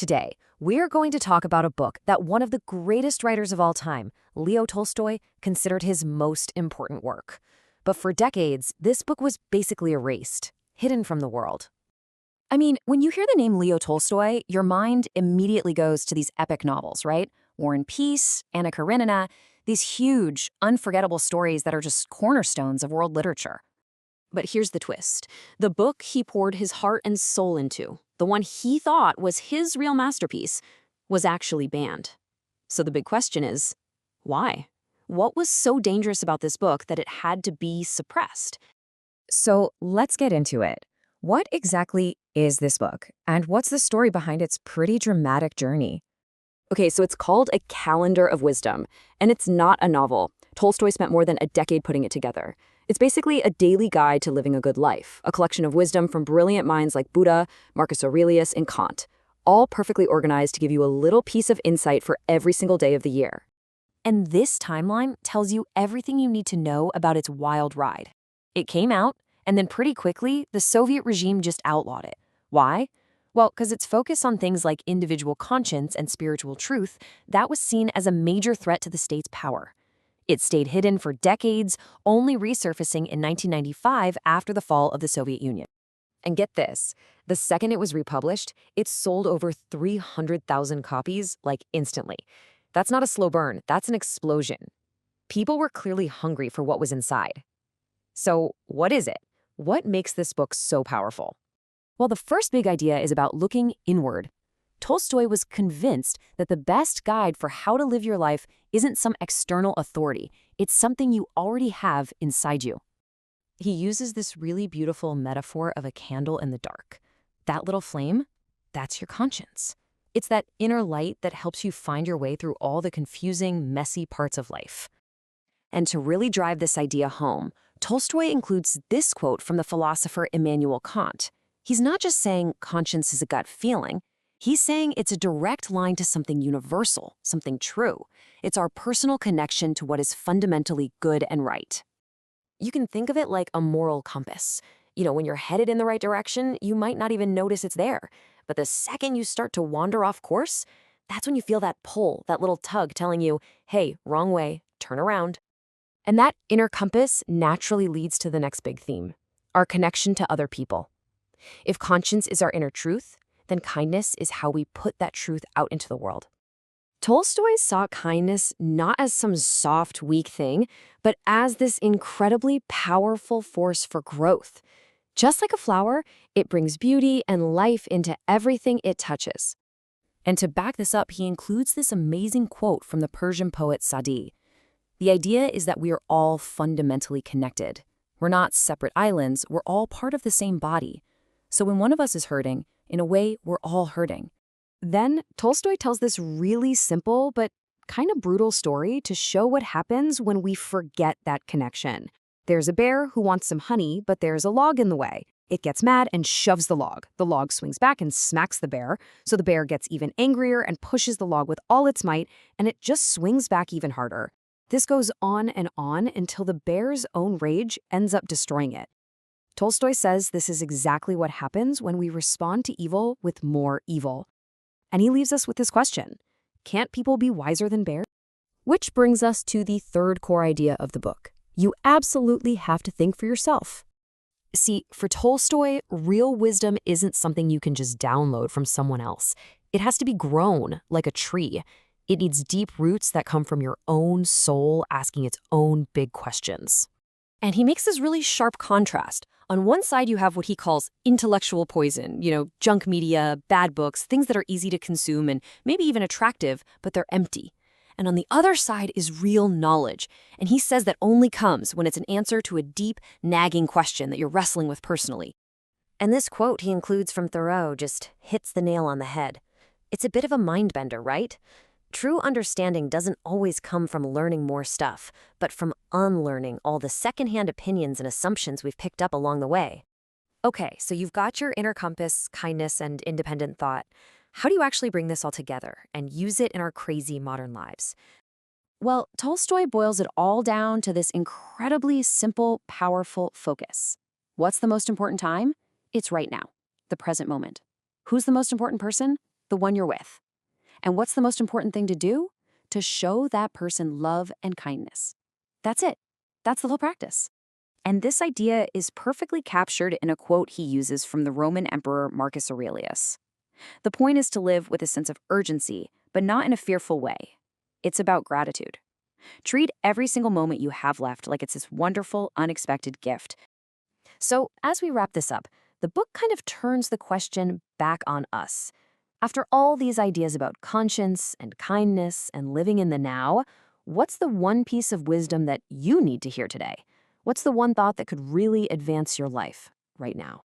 Today, we're going to talk about a book that one of the greatest writers of all time, Leo Tolstoy, considered his most important work. But for decades, this book was basically erased, hidden from the world. I mean, when you hear the name Leo Tolstoy, your mind immediately goes to these epic novels, right? War and Peace, Anna Karenina, these huge, unforgettable stories that are just cornerstones of world literature. But here's the twist. The book he poured his heart and soul into, the one he thought was his real masterpiece, was actually banned. So the big question is, why? What was so dangerous about this book that it had to be suppressed? So let's get into it. What exactly is this book? And what's the story behind its pretty dramatic journey? Okay, so it's called A Calendar of Wisdom, and it's not a novel. Tolstoy spent more than a decade putting it together. It's basically a daily guide to living a good life, a collection of wisdom from brilliant minds like Buddha, Marcus Aurelius, and Kant, all perfectly organized to give you a little piece of insight for every single day of the year. And this timeline tells you everything you need to know about its wild ride. It came out, and then pretty quickly, the Soviet regime just outlawed it. Why? Well, because its focus on things like individual conscience and spiritual truth, that was seen as a major threat to the state's power. It stayed hidden for decades, only resurfacing in 1995 after the fall of the Soviet Union. And get this, the second it was republished, it sold over 300,000 copies, like instantly. That's not a slow burn, that's an explosion. People were clearly hungry for what was inside. So, what is it? What makes this book so powerful? Well, the first big idea is about looking inward. Tolstoy was convinced that the best guide for how to live your life isn't some external authority. It's something you already have inside you. He uses this really beautiful metaphor of a candle in the dark. That little flame, that's your conscience. It's that inner light that helps you find your way through all the confusing, messy parts of life. And to really drive this idea home, Tolstoy includes this quote from the philosopher Immanuel Kant. He's not just saying conscience is a gut feeling. He's saying it's a direct line to something universal, something true. It's our personal connection to what is fundamentally good and right. You can think of it like a moral compass. When you're headed in the right direction, you might not even notice it's there. But the second you start to wander off course, that's when you feel that pull, that little tug telling you, hey, wrong way, turn around. And that inner compass naturally leads to the next big theme, our connection to other people. If conscience is our inner truth, then kindness is how we put that truth out into the world. Tolstoy saw kindness not as some soft, weak thing, but as this incredibly powerful force for growth. Just like a flower, it brings beauty and life into everything it touches. And to back this up, he includes this amazing quote from the Persian poet Sadi. The idea is that we are all fundamentally connected. We're not separate islands, we're all part of the same body. So when one of us is hurting, in a way, we're all hurting. Then, Tolstoy tells this really simple but kind of brutal story to show what happens when we forget that connection. There's a bear who wants some honey, but there's a log in the way. It gets mad and shoves the log. The log swings back and smacks the bear, so the bear gets even angrier and pushes the log with all its might, and it just swings back even harder. This goes on and on until the bear's own rage ends up destroying it. Tolstoy says this is exactly what happens when we respond to evil with more evil. And he leaves us with this question: can't people be wiser than bears? Which brings us to the third core idea of the book. You absolutely have to think for yourself. See, for Tolstoy, real wisdom isn't something you can just download from someone else. It has to be grown like a tree. It needs deep roots that come from your own soul asking its own big questions. And he makes this really sharp contrast. On one side, you have what he calls intellectual poison, junk media, bad books, things that are easy to consume and maybe even attractive, but they're empty. And on the other side is real knowledge. And he says that only comes when it's an answer to a deep, nagging question that you're wrestling with personally. And this quote he includes from Thoreau just hits the nail on the head. It's a bit of a mind bender, right? True understanding doesn't always come from learning more stuff, but from unlearning all the secondhand opinions and assumptions we've picked up along the way. Okay, so you've got your inner compass, kindness, and independent thought. How do you actually bring this all together and use it in our crazy modern lives? Well, Tolstoy boils it all down to this incredibly simple, powerful focus. What's the most important time? It's right now, the present moment. Who's the most important person? the one you're with. And what's the most important thing to do? To show that person love and kindness. That's it. That's the whole practice. And this idea is perfectly captured in a quote he uses from the Roman Emperor Marcus Aurelius. The point is to live with a sense of urgency, but not in a fearful way. It's about gratitude. Treat every single moment you have left like it's this wonderful, unexpected gift. So, as we wrap this up, the book kind of turns the question back on us. After all these ideas about conscience and kindness and living in the now, what's the one piece of wisdom that you need to hear today? What's the one thought that could really advance your life right now?